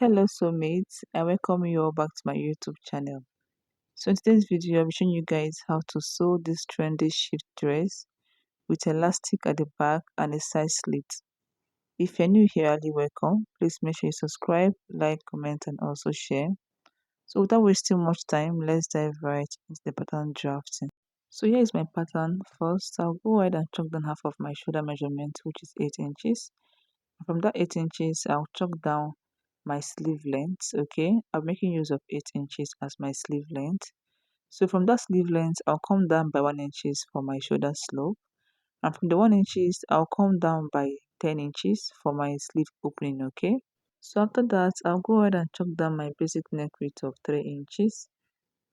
Hello soulmates, I welcome you all back to my YouTube channel. So in today's video I'll be showing you guys how to sew this trendy shift dress with elastic at the back and a side slit. If you're new here, highly welcome. Please make sure you subscribe, like, comment and also share. So without wasting much time, let's dive right into the pattern drafting. So here is my pattern. First I'll go ahead and chalk down half of my shoulder measurement, which is 8 inches. From that 8 inches I'll chalk down my sleeve length. Okay, I'm making use of 8 inches as my sleeve length. So from that sleeve length I'll come down by 1 inches for my shoulder slope, and from the 1 inches I'll come down by 10 inches for my sleeve opening. Okay, so after that I'll go ahead and chalk down my basic neck width of 3 inches.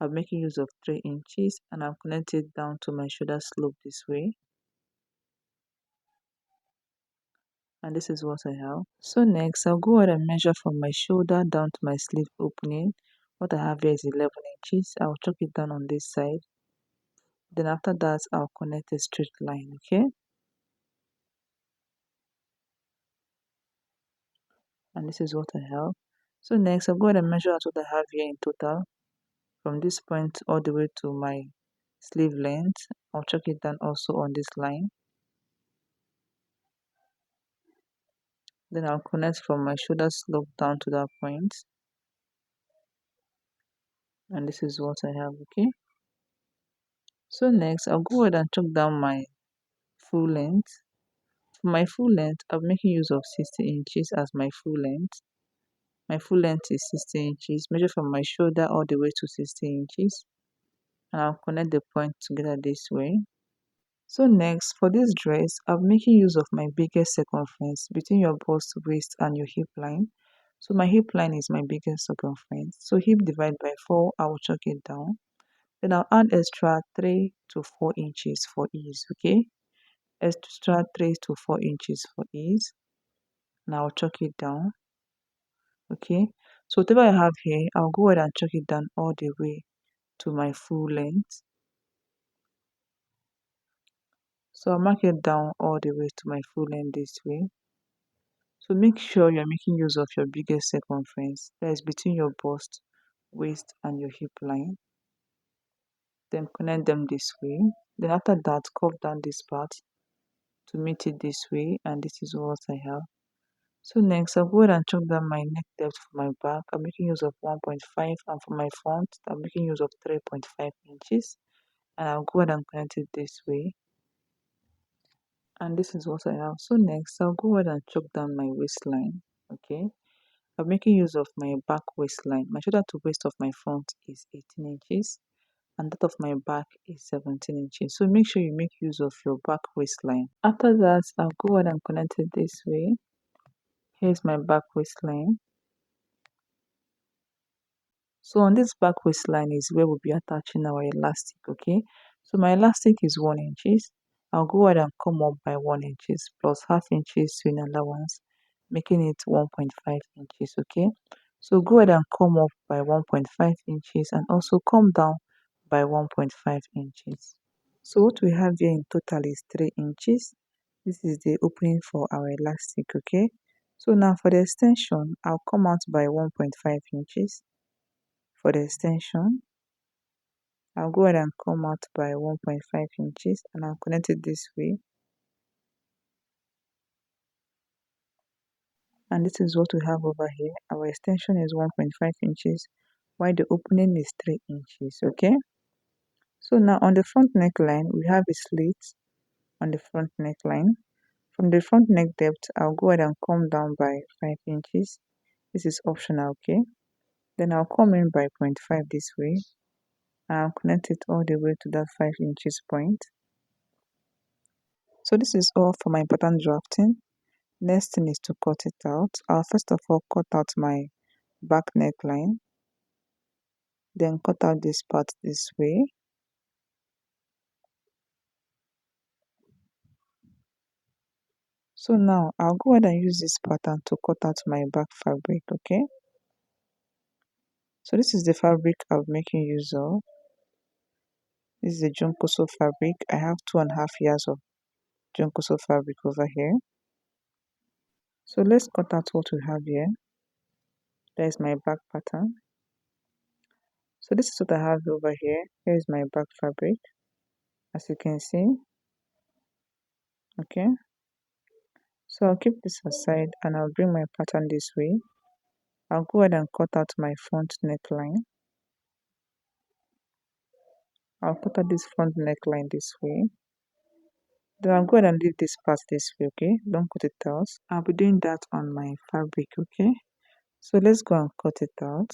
I'm making use of 3 inches and I'll connect it down to my shoulder slope this way, and this is what I have. So next I'll go ahead and measure from my shoulder down to my sleeve opening. What I have here is 11 inches. I'll chalk it down on this side. Then after that I'll connect a straight line. Okay, and this is what I have. So next I'll go ahead and measure out what I have here in total from this point all the way to my sleeve length. I'll chalk it down also on this line. Then I'll connect from my shoulder slope down to that point, and this is what I have. Okay, so next I'll go ahead and chalk down my full length. For my full length, I'm making use of 60 inches as my full length. My full length is 60 inches. Measure from my shoulder all the way to 60 inches. And I'll connect the point together this way. So next, for this dress, I'm making use of my biggest circumference between your bust, waist and your hip line. So my hip line is my biggest circumference. So hip divided by 4, I will chalk it down. Then I'll add extra 3 to 4 inches for ease, okay? Extra 3 to 4 inches for ease. Now I'll chalk it down. Okay, so whatever I have here, I'll go ahead and chalk it down all the way to my full length. So I'll mark it down all the way to my full length this way. So make sure you're making use of your biggest circumference, that is between your bust, waist and your hip line. Then connect them this way. Then after that, curve down this part to meet it this way, and this is what I have. So next I'll go ahead and chalk down my neck depth for my back. I'm making use of 1.5, and for my front I'm making use of 3.5 inches, and I'll go ahead and connect it this way, and this is what I have. So next I'll go ahead and chalk down my waistline. Okay, I'm making use of my back waistline. My shoulder to waist of my front is 18 inches and that of my back is 17 inches. So make sure you make use of your back waistline. After that I'll go ahead and connect it this way. Here's my back waistline. So on this back waistline is where we'll be attaching our elastic. Okay, so my elastic is 1 inches. I'll go ahead and come up by 1 inches plus half inches in allowance, making it 1.5 inches. Okay, so go ahead and come up by 1.5 inches and also come down by 1.5 inches. So what we have here in total is 3 inches. This is the opening for our elastic. Okay, so now for the extension I'll come out by 1.5 inches. For the extension, I'll go ahead and come out by 1.5 inches and I'll connect it this way. And this is what we have over here. Our extension is 1.5 inches while the opening is 3 inches. Okay, so now on the front neckline we have a slit on the front neckline. From the front neck depth I'll go ahead and come down by 5 inches. This is optional. Okay, then I'll come in by 0.5 this way. I'll connect it all the way to that 5 inches point. So this is all for my pattern drafting. Next thing is to cut it out. I'll first of all cut out my back neckline, then cut out this part this way. So now I'll go ahead and use this pattern to cut out my back fabric. Okay, so this is the fabric I'm making use of. This is the Junkoso fabric. I have 2.5 yards of Junkoso fabric over here. So let's cut out what we have here. That is my back pattern. So this is what I have over here. Here is my back fabric, as you can see. Okay, so I'll keep this aside and I'll bring my pattern this way. I'll go ahead and cut out my front neckline. I'll cut out this front neckline this way. Then I'll go ahead and leave this part this way, okay? Don't cut it out. I'll be doing that on my fabric, okay? So let's go and cut it out.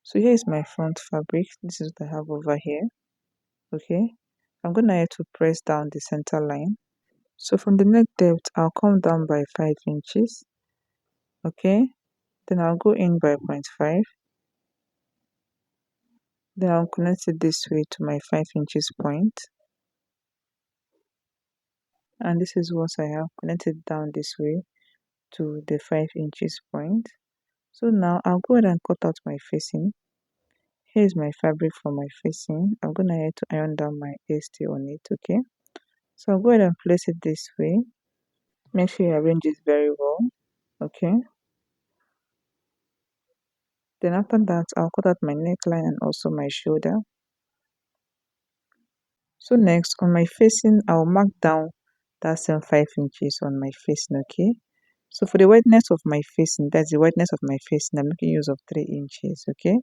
So here is my front fabric. This is what I have over here, okay? I'm going to have to press down the center line. So from the neck depth, I'll come down by 5 inches, okay? Then I'll go in by 0.5. Then I'll connect it this way to my 5 inches point. And this is what I have connected down this way to the 5 inches point. So now I'll go ahead and cut out my facing. Here's my fabric for my facing. I'm gonna have to iron down my AST on it, okay? So I'll go ahead and place it this way. Make sure you arrange it very well, okay? Then after that, I'll cut out my neckline and also my shoulder. So next, on my facing, I'll mark down that same 5 inches on my facing, okay? So for the wideness of my facing, that's the wideness of my facing, I'm making use of 3 inches, okay?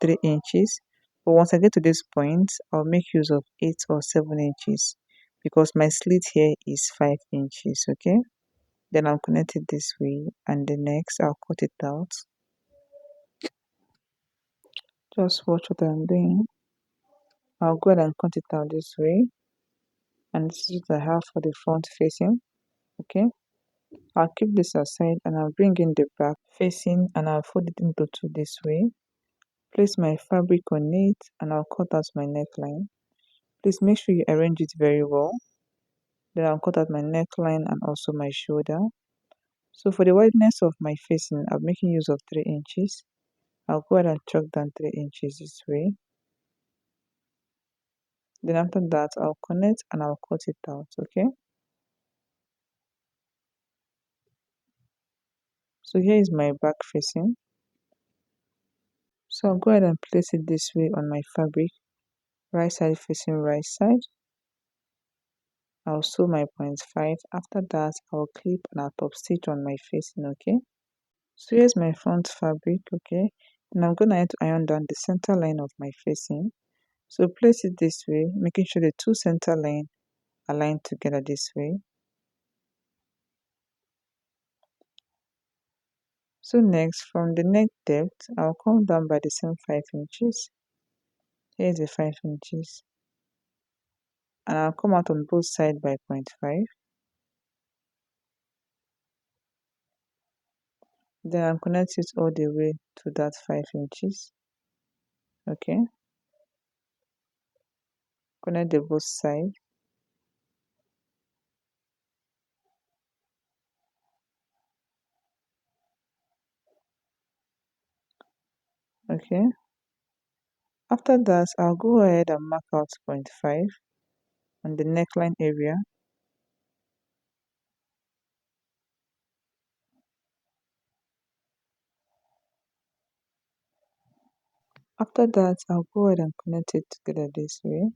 3 inches. But once I get to this point, I'll make use of 8 or 7 inches because my slit here is 5 inches, okay? Then I'll connect it this way and the next I'll cut it out. Just watch what I'm doing. I'll go ahead and cut it out this way. And this is what I have for the front facing, okay? I'll keep this aside and I'll bring in the back facing and I'll fold it into two this way. Place my fabric on it and I'll cut out my neckline. Please make sure you arrange it very well. Then I'll cut out my neckline and also my shoulder. So for the wideness of my facing, I'm making use of 3 inches. I'll go ahead and chalk down 3 inches this way. Then after that, I'll connect and I'll cut it out, okay? So here is my back facing. So I'll go ahead and place it this way on my fabric. Right side facing right side. I'll sew my 0.5. After that, I'll clip and I'll top stitch on my facing, okay? So here's my front fabric, okay? And I'm gonna have to iron down the center line of my facing. So place it this way, making sure the two center line align together this way. So next, from the neck depth, I'll come down by the same 5 inches. Here's the 5 inches. And I'll come out on both sides by 0.5. Then I'll connect it all the way to that 5 inches. Okay. Connect the both sides. Okay. After that, I'll go ahead and mark out 0.5 on the neckline area. After that, I'll go ahead and connect it together this way.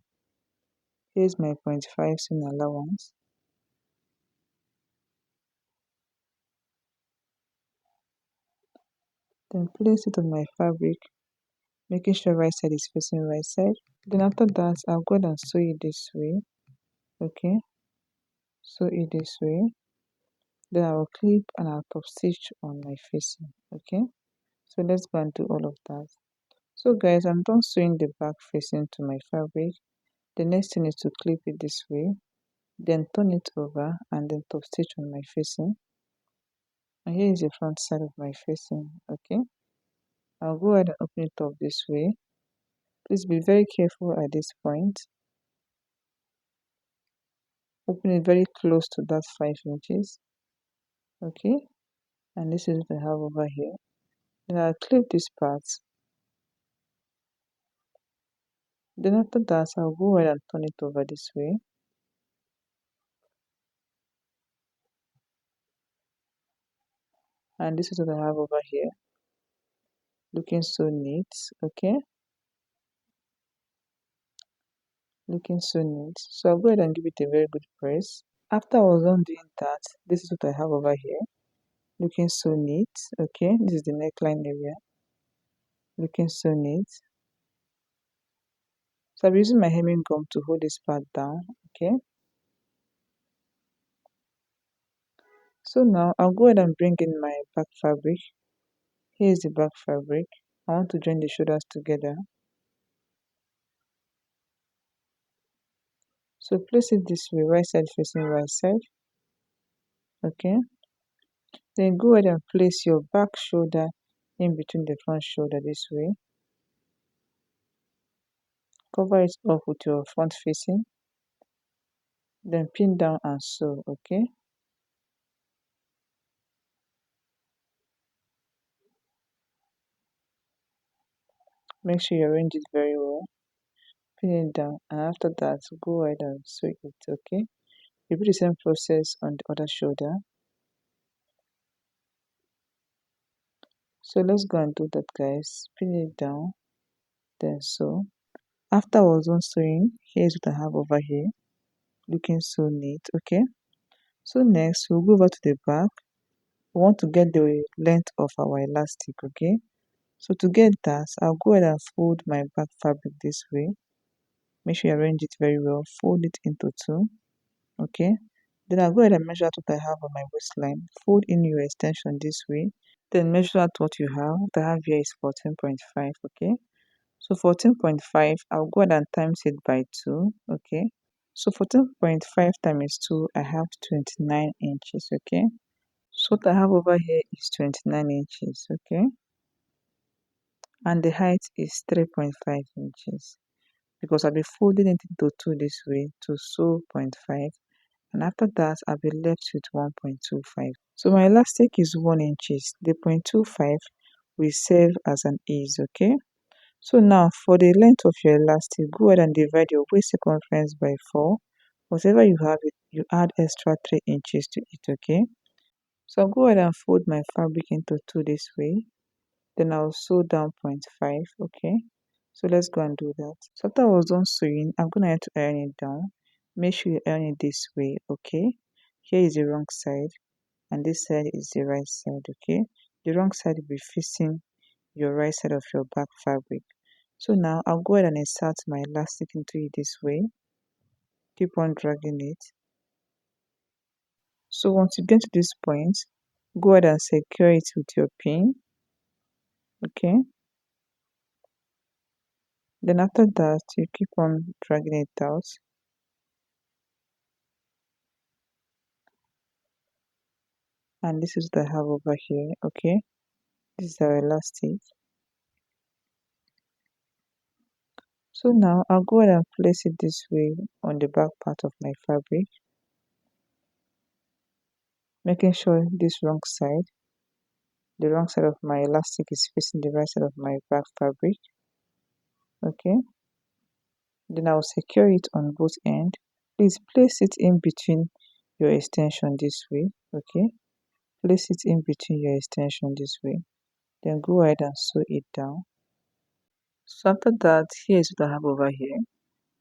Here's my 0.5 seam allowance. Then place it on my fabric, making sure right side is facing right side. Then after that, I'll go ahead and sew it this way. Okay, sew it this way. Then I'll clip and I'll top stitch on my facing. Okay, so let's go and do all of that. So guys, I'm done sewing the back facing to my fabric. The next thing is to clip it this way, then turn it over and then top stitch on my facing. And here is the front side of my facing. Okay, I'll go ahead and open it up this way. Please be very careful at this point. Open it very close to that 5 inches. Okay, and this is what I have over here. Then I'll clip this part. Then after that, I'll go ahead and turn it over this way. And this is what I have over here, looking so neat. Okay, looking so neat. So I'll go ahead and give it a very good press. After I was done doing that, this is what I have over here, looking so neat. Okay, this is the neckline area, looking so neat. So I'm using my hemming gum to hold this part down. Okay, so now I'll go ahead and bring in my back fabric. Here's the back fabric. I want to join the shoulders together. So place it this way, right side facing right side. Okay, then go ahead and place your back shoulder in between the front shoulder this way. Cover it up with your front facing, then pin down and sew. Okay, make sure you arrange it very well. Pin it down, and after that go ahead and sew it. Okay, repeat the same process on the other shoulder. So let's go and do that, guys. Pin it down, then sew. After I was done sewing, here's what I have over here, looking so neat. Okay, so next we'll go over to the back. We want to get the length of our elastic. Okay, so to get that, I'll go ahead and fold my back fabric this way. Make sure you arrange it very well. Fold it into two. Okay, then I'll go ahead and measure out what I have on my waistline. Fold in your extension this way. Then measure out what you have. What I have here is 14.5. Okay, so 14.5, I'll go ahead and times it by 2. Okay, so 14.5 times 2, I have 29 inches. Okay, so what I have over here is 29 inches. Okay, and the height is 3.5 inches, because I'll be folding it into 2 this way to sew 0.5, and after that I'll be left with 1.25. So my elastic is 1 inches. The 0.25 will serve as an ease. Okay, so now for the length of your elastic, go ahead and divide your waist circumference by 4. Whatever you have, you add extra 3 inches to it. Okay, so I'll go ahead and fold my fabric into 2 this way. Then I'll sew down 0.5. Okay, so let's go and do that. So after I was done sewing, I'm gonna have to iron it down. Make sure you iron it this way. Okay, here is the wrong side and this side is the right side. Okay, the wrong side will be facing your right side of your back fabric. So now I'll go ahead and insert my elastic into it this way. Keep on dragging it. So once you get to this point, go ahead and secure it with your pin. Okay, then after that you keep on dragging it out. And this is what I have over here. Okay, this is our elastic. So now I'll go ahead and place it this way on the back part of my fabric, making sure this wrong side, the wrong side of my elastic is facing the right side of my back fabric. Okay, then I'll secure it on both ends. Please place it in between your extension this way. Okay, place it in between your extension this way, then go ahead and sew it down. So after that, here is what I have over here.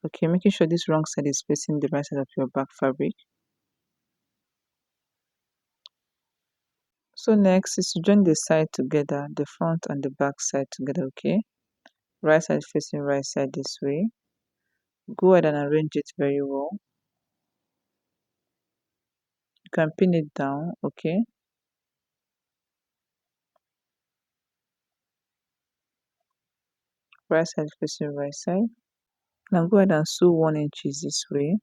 Okay, making sure this wrong side is facing the right side of your back fabric. So next is to join the side together, the front and the back side together. Okay, right side facing right side this way. Go ahead and arrange it very well. You can pin it down. Okay, right side facing right side. Now go ahead and sew 1 inches this way.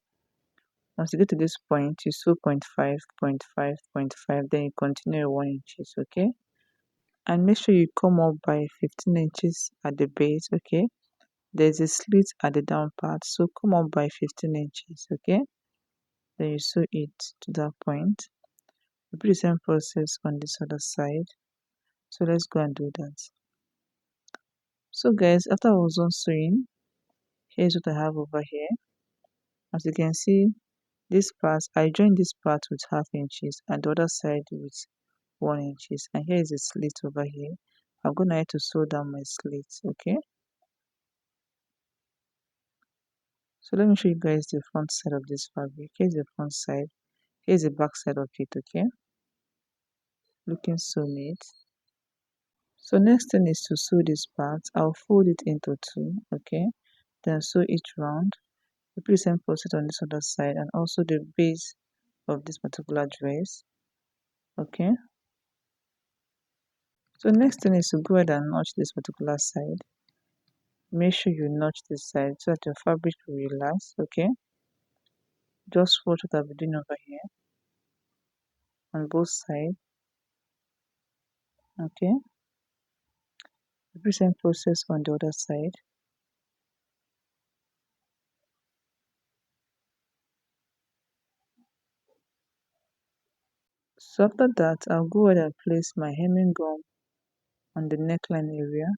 Once you get to this point, you sew 0.5, 0.5, 0.5, then you continue 1 inches. Okay, and make sure you come up by 15 inches at the base. Okay, there's a slit at the down part, so come up by 15 inches. Okay, then you sew it to that point. Repeat the same process on this other side. So let's go and do that. So guys, after I was done sewing, here's what I have over here. As you can see, this part, I joined this part with half inches and the other side with 1 inches, and here is a slit over here. I'm gonna have to sew down my slit. Okay, so let me show you guys the front side of this fabric. Here's the front side, here's the back side of it. Okay, looking so neat. So next thing is to sew this part. I'll fold it into two. Okay, then sew each round. Repeat the same process on this other side, and also the base of this particular dress. Okay, so next thing is to go ahead and notch this particular side. Make sure you notch this side so that your fabric will relax. Okay, just watch what I'll be doing over here on both sides. Okay, repeat the same process on the other side. So after that, I'll go ahead and place my hemming gum on the neckline area,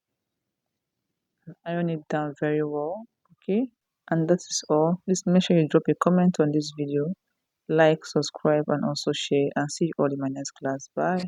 iron it down very well. Okay, and that is all. Please make sure you drop a comment on this video, like, subscribe, and also share, and see you all in my next class. Bye.